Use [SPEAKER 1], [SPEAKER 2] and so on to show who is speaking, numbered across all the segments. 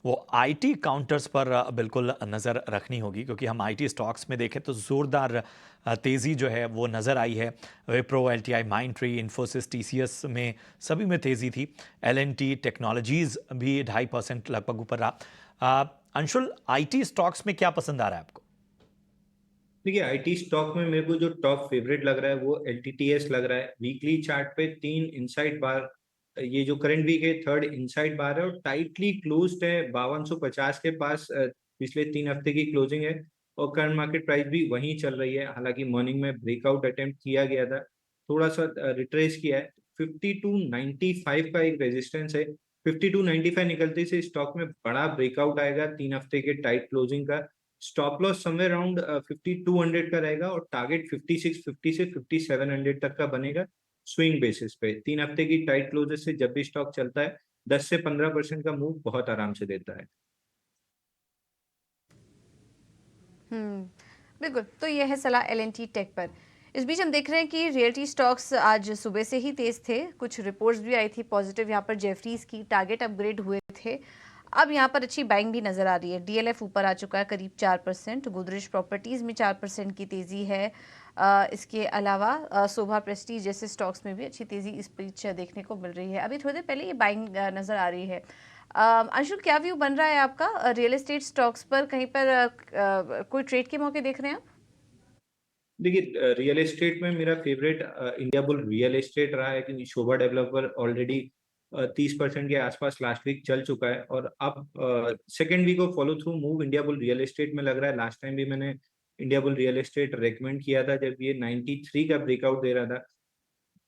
[SPEAKER 1] वो IT counters पर बिल्कुल नज़र रखनी होगी, क्योंकि हम आईटी स्टॉक्स में देखें तो ज़ोरदार तेज़ी जो है वो नज़र आई है। Wipro, LTI, Mindtree, Infosys, TCS में सभी में तेज़ी थी। एलएनटी टेक्नोलॉजीज भी 2.5% लगभग ऊपर रहा। अंशुल, आईटी स्टॉक्स में क्या पसंद आ रहा है आपको?
[SPEAKER 2] देखिए, आईटी स्टॉक में मेरे को जो टॉप फेवरेट लग रहा है वो एलटीटीएस लग रहा है। वीकली चार्ट पे 3 इनसाइड बार, ये जो करंट वीक है थर्ड इनसाइड बार है और टाइटली क्लोज्ड है 5250 के पास। पिछले 3 हफ्ते की क्लोजिंग है और करंट मार्केट प्राइस भी वहीं चल रही है। हालांकि मॉर्निंग में ब्रेकआउट अटेम्प्ट किया गया था, थोड़ा सा रिट्रेस किया है। 5295 का एक रेजिस्टेंस है। 5295 निकलते से स्टॉक में बड़ा ब्रेकआउट आएगा 3 हफ्ते के टाइट क्लोजिंग का। स्टॉप लॉस समवेयर अराउंड 5200 का रहेगा और टारगेट 5650 से 5700 तक का बनेगा स्विंग बेसिस पे। 3 हफ्ते की टाइट क्लोजेस से जब भी स्टॉक चलता है 10 से 15% का मूव बहुत आराम से देता है।
[SPEAKER 3] बिल्कुल। तो ये है सलाह एल&टी टेक पर। इस बीच हम देख रहे हैं कि रियल्टी स्टॉक्स आज सुबह से ही तेज थे। कुछ रिपोर्ट्स भी आई थी पॉजिटिव। यहाँ पर जेफरीज की टारगेट अपग्रेड हुए थे। अब यहाँ पर अच्छी बाइंग भी नजर आ रही है। डीएलएफ ऊपर आ चुका है करीब 4%। गोदरेज प्रॉपर्टीज में 4% की तेजी है। इसके अलावा शोभा प्रेस्टीज जैसे स्टॉक्स में भी अच्छी तेजी इस बीच देखने को मिल रही है। अभी थोड़ी देर पहले ये बाइंग नजर आ रही है। अंशुल, क्या व्यू बन रहा है आपका रियल एस्टेट स्टॉक्स पर? कहीं पर कोई ट्रेड के मौके देख रहे हैं आप?
[SPEAKER 2] देखिए, रियल एस्टेट में मेरा favourite India bull real estate रहा है, क्योंकि शोभा डेवलपर ऑलरेडी 30% के आसपास लास्ट वीक चल चुका है और अब second week of follow through move India bull real estate में लग रहा है। लास्ट टाइम भी मैंने India bull real estate recommend किया था जब ये 93 का ब्रेकआउट दे रहा था।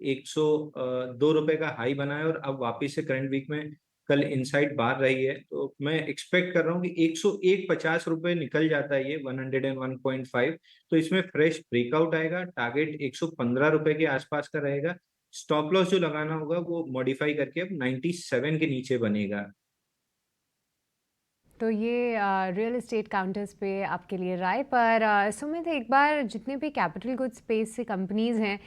[SPEAKER 2] 102 रुपए का हाई बनाया और अब वापस से करंट वीक में कल इनसाइड बाहर रही है, तो मैं एक्सपेक्ट कर रहा हूँ कि 101.50 रुपए निकल जाता है ये 101.5। तो इसमें फ्रेश ब्रेकआउट आएगा। टारगेट 115 रुपए के आसपास का रहेगा। स्टॉप लॉस जो लगाना होगा वो मॉडिफाई करके अब 97 के नीचे बनेगा।
[SPEAKER 4] तो ये रियल एस्टेट काउंटर्स पे आपके लिए राय। पर सुमित, एक बार जितने भी कैपिटल गुड स्पेस से कंपनीज़ हैं,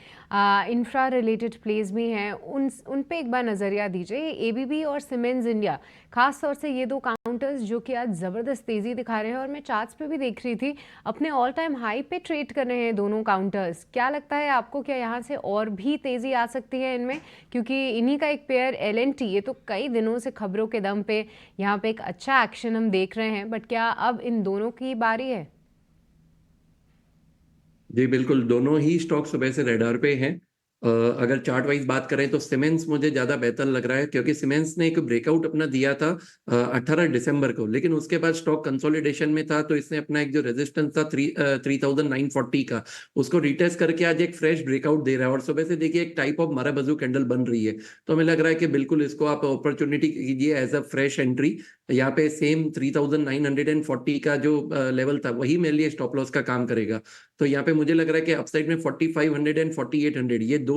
[SPEAKER 4] इंफ्रा रिलेटेड प्लेस भी हैं, उन पे एक बार नज़रिया दीजिए। एबीबी और सीमेंस इंडिया, खास तौर से ये दो काउंटर्स जो कि आज ज़बरदस्त तेज़ी दिखा रहे हैं और मैं चार्ट्स पे भी देख रही थी अपने ऑल टाइम हाई पे ट्रेड कर रहे हैं दोनों काउंटर्स। क्या लगता है आपको, क्या यहाँ से और भी तेज़ी आ सकती है इनमें? क्योंकि इन्हीं का एक पेयर एल&टी, ये तो कई दिनों से खबरों के दम पे यहाँ पे एक अच्छा एक्शन हम देख रहे हैं, बट क्या अब इन दोनों की बारी है?
[SPEAKER 5] जी बिल्कुल, दोनों ही स्टॉक सुबह से रेडार पे हैं। अगर चार्ट वाइज बात करें तो सीमेंस मुझे ज़्यादा बेहतर लग रहा है, क्योंकि सीमेंस ने एक ब्रेकआउट अपना दिया था 18 दिसंबर को, लेकिन उसके बाद स्टॉक कंसोलिडेशन में था, तो इसने अपना एक जो रेजिस्टेंस था 3940 का, उसको रिटेस्ट करके आज एक फ्रेश ब्रेकआउट दे रहा है और सुबह से देखिए एक टाइप ऑफ माराबाजू कैंडल बन रही है। तो हमें लग रहा है कि बिल्कुल इसको आप अपॉर्चुनिटी कीजिए एज अ फ्रेश एंट्री। यहाँ पे सेम 3940 का जो लेवल था वही मेरे लिए स्टॉप लॉस का काम करेगा। तो यहाँ पे मुझे लग रहा है कि अपसाइड में 4500 एंड 4800, ये दो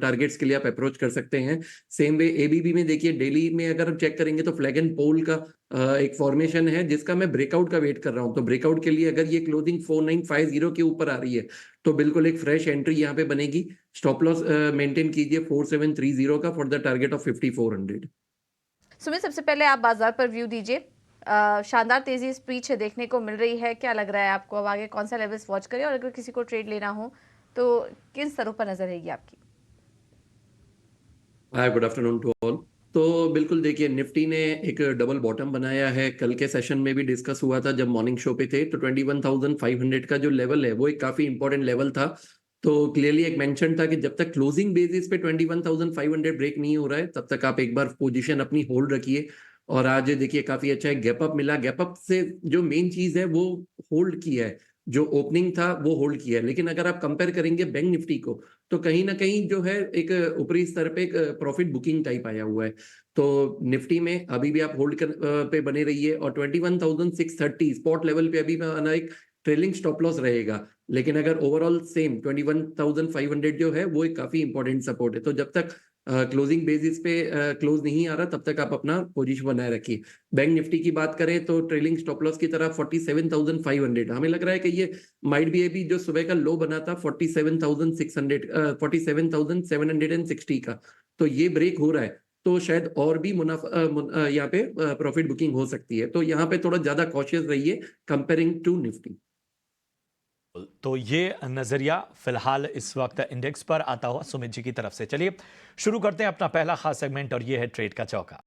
[SPEAKER 5] टारगेट्स के लिए आप अप्रोच कर सकते हैं। सेम वे एबीबी में देखिए, डेली में अगर हम चेक करेंगे तो फ्लैग एंड पोल का एक फॉर्मेशन है जिसका मैं ब्रेकआउट का वेट कर रहा हूँ। तो ब्रेकआउट के लिए अगर ये क्लोजिंग 4950 के ऊपर आ रही है तो बिल्कुल एक फ्रेश एंट्री यहाँ पे बनेगी। स्टॉप लॉस मेंटेन कीजिए 4730 का for the target of 5400।
[SPEAKER 3] Sumit, सबसे पहले आप बाजार पर व्यू दीजिए। शानदार तेजी इस बीच देखने को मिल रही है। क्या लग रहा है आपको, अब आगे कौन सा लेवल्स वॉच करें और अगर किसी को ट्रेड लेना हो तो किन स्तरों पर नजर रहेगी आपकी?
[SPEAKER 5] हाय, गुड आफ्टरनून टू ऑल। तो बिल्कुल देखिए, निफ्टी ने एक डबल बॉटम बनाया है। कल के सेशन में भी डिस्कस हुआ था जब मॉर्निंग शो पे थे, तो 21,500 का जो लेवल है वो एक काफी इंपॉर्टेंट लेवल था। तो क्लियरली एक मेंशन था कि जब तक क्लोजिंग बेसिस पे 21,500 ब्रेक नहीं हो रहा है तब तक आप एक बार पोजीशन अपनी होल्ड रखिए। और आज देखिए काफी अच्छा एक गैप अप मिला। गैप अप से जो मेन चीज है वो होल्ड किया है, जो ओपनिंग था वो होल्ड किया है। लेकिन अगर आप कंपेयर करेंगे बैंक निफ्टी को, तो कहीं ना कहीं जो है एक ऊपरी स्तर पे एक प्रॉफिट बुकिंग टाइप आया हुआ है। तो निफ्टी में अभी भी आप होल्ड पे बने रहिए और 21,630 स्पॉट लेवल पे अभी आना एक ट्रेलिंग स्टॉप लॉस रहेगा। लेकिन अगर ओवरऑल सेम 21,500 जो है वो एक काफी इंपॉर्टेंट सपोर्ट है। तो जब तक क्लोजिंग बेसिस पे क्लोज नहीं आ रहा तब तक आप अपना पोजीशन बनाए रखिए। बैंक निफ्टी की बात करें तो ट्रेलिंग स्टॉप लॉस की तरफ 47,500, हमें लग रहा है कि ये माइट भी अभी जो सुबह का लो बना था 47,760 का, तो ये ब्रेक हो रहा है तो शायद और भी यहाँ पे प्रॉफिट बुकिंग हो सकती है। तो यहाँ पे थोड़ा ज्यादा कॉशियस रहिए कंपेयरिंग टू निफ्टी।
[SPEAKER 1] तो ये नजरिया फिलहाल इस वक्त इंडेक्स पर आता हुआ सुमित जी की तरफ से। चलिए शुरू करते हैं अपना पहला खास सेगमेंट और ये है ट्रेड का चौका।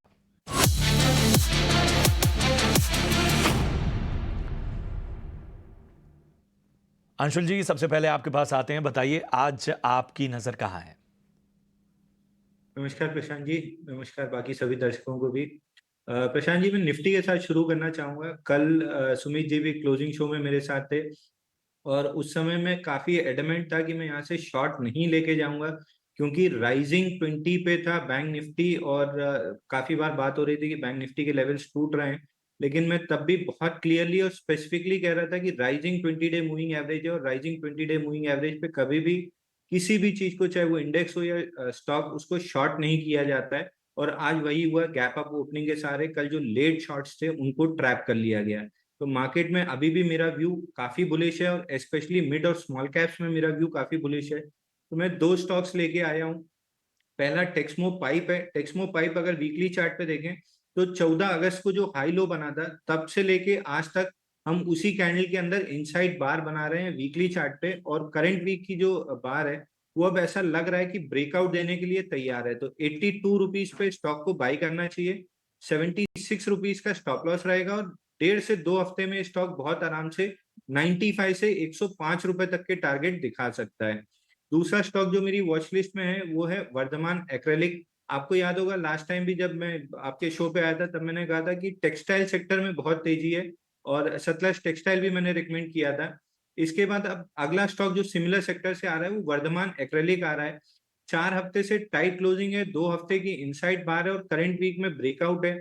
[SPEAKER 1] अंशुल जी, सबसे पहले आपके पास आते हैं, बताइए आज आपकी नजर कहाँ है?
[SPEAKER 2] नमस्कार प्रशांत जी, नमस्कार बाकी सभी दर्शकों को भी। प्रशांत जी, मैं निफ्टी के साथ शुरू करना चाहूंगा। कल सुमित जी भी क्लोजिंग शो में मेरे साथ थे और उस समय मैं काफी एडमेंट था कि मैं यहाँ से शॉर्ट नहीं लेके जाऊंगा, क्योंकि राइजिंग 20 पे था बैंक निफ्टी और काफी बार बात हो रही थी कि बैंक निफ्टी के लेवल्स टूट रहे हैं। लेकिन मैं तब भी बहुत क्लियरली और स्पेसिफिकली कह रहा था कि राइजिंग 20 डे मूविंग एवरेज है और राइजिंग 20 डे मूविंग एवरेज पे कभी भी किसी भी चीज को, चाहे वो इंडेक्स हो या स्टॉक, उसको शॉर्ट नहीं किया जाता है। और आज वही हुआ, गैप अप ओपनिंग के सारे कल जो लेट शॉर्ट्स थे उनको ट्रैप कर लिया गया। तो मार्केट में अभी भी मेरा व्यू काफी बुलिश है और स्पेशली मिड और स्मॉल कैप्स में मेरा व्यू काफी बुलिश है। तो मैं दो स्टॉक्स लेके आया हूँ। पहला टेक्समो पाइप है। टेक्समो पाइप अगर वीकली चार्ट पे देखें तो 14 अगस्त को जो हाई लो बना था तब से लेके आज तक हम उसी कैंडल के अंदर इनसाइड बार बना रहे हैं वीकली चार्ट पे। और करंट वीक की जो बार है वो अब ऐसा लग रहा है कि ब्रेकआउट देने के लिए तैयार है। तो 82 रुपीज पे स्टॉक को बाई करना चाहिए। 76 रुपीज का स्टॉप लॉस रहेगा और 1.5 से 2 हफ्ते में स्टॉक बहुत आराम से 95 से 105 रुपए तक के टारगेट दिखा सकता है। दूसरा स्टॉक जो मेरी वॉच लिस्ट में है वो है वर्धमान एक्रेलिक। आपको याद होगा लास्ट टाइम भी जब मैं आपके शो पे आया था तब मैंने कहा था कि टेक्सटाइल सेक्टर में बहुत तेजी है और सतलज टेक्सटाइल भी मैंने रिकमेंड किया था। इसके बाद अब अगला स्टॉक जो सिमिलर सेक्टर से आ रहा है वो वर्धमान एक्रेलिक आ रहा है। 4 हफ्ते से टाइट क्लोजिंग है, 2 हफ्ते की इनसाइड बार है और करंट वीक में ब्रेकआउट है।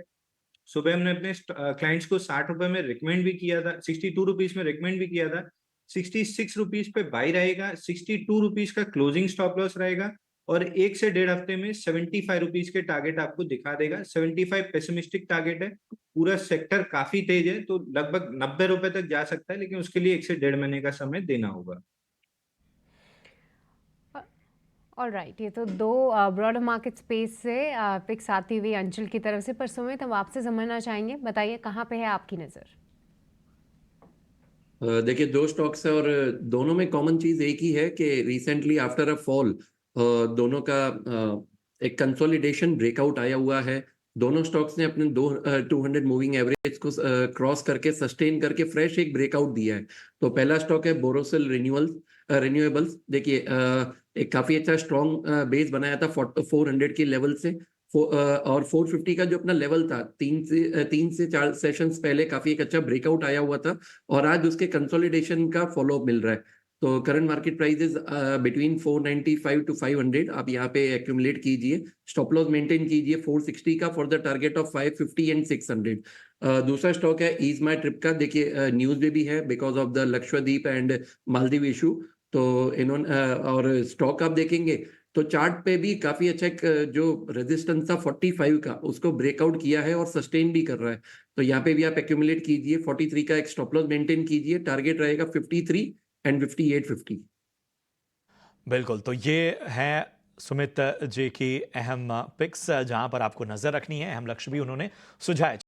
[SPEAKER 2] सुबह हमने अपने क्लाइंट्स को 60 रुपए में रिकमेंड भी किया था, 62 रुपीज में रिकमेंड भी किया था। 66 रुपीज पे बाई रहेगा, 62 रुपीज का क्लोजिंग स्टॉप लॉस रहेगा और 1 से 1.5 हफ्ते में 75 रुपीज के टारगेट आपको दिखा देगा। 75 पेसिमिस्टिक टारगेट है। पूरा सेक्टर काफी तेज है तो लगभग 90 रुपए तक जा सकता है, लेकिन उसके लिए 1 से 1.5 महीने का समय देना होगा।
[SPEAKER 4] ऑलराइट, ये तो दो ब्रॉडर मार्केट स्पेस से पिक्स आती हुई अंचल की तरफ से। पर सुमित, हम आपसे समझना चाहेंगे, बताइए कहाँ पे है आपकी नज़र?
[SPEAKER 5] देखिए, दो स्टॉक्स है और दोनों में कॉमन चीज एक ही है कि रिसेंटली आफ्टर अ फॉल दोनों का एक कंसोलिडेशन ब्रेकआउट आया हुआ है। दोनों स्टॉक्स ने अपने 200 मूविंग एवरेज को क्रॉस करके सस्टेन करके फ्रेश एक ब्रेकआउट दिया है। तो पहला स्टॉक है बोरोसिल रिन्यूएबल्स। देखिए, एक काफी अच्छा स्ट्रॉन्ग बेस बनाया था 400 के लेवल से। और 450 का जो अपना लेवल था 3 से 4 सेशंस पहले काफी एक अच्छा ब्रेकआउट आया हुआ था और आज उसके कंसोलिडेशन का फॉलोअप मिल रहा है। तो current market price between 495 to 500 आप यहाँ पे एक्यूमुलेट कीजिए। स्टॉप लॉस मेंटेन कीजिए 460 का for the target of 550 and 600। दूसरा स्टॉक है ईज माई ट्रिप का। देखिए, न्यूज में भी है because of the Lakshadweep and Maldives issue. तो इन्होंने और स्टॉक आप देखेंगे तो चार्ट पे भी काफी अच्छा एक जो रेजिस्टेंस था 45 का उसको ब्रेकआउट किया है और सस्टेन भी कर रहा है। तो यहाँ पे भी आप एक्यूमुलेट कीजिए। 43 का एक स्टॉप लॉस मेंटेन कीजिए। टारगेट रहेगा 53 एंड 58.50।
[SPEAKER 1] बिल्कुल, तो ये है सुमित जी की अहम पिक्स जहां पर आपको नजर रखनी है, अहम लक्ष्य भी उन्होंने सुझाए।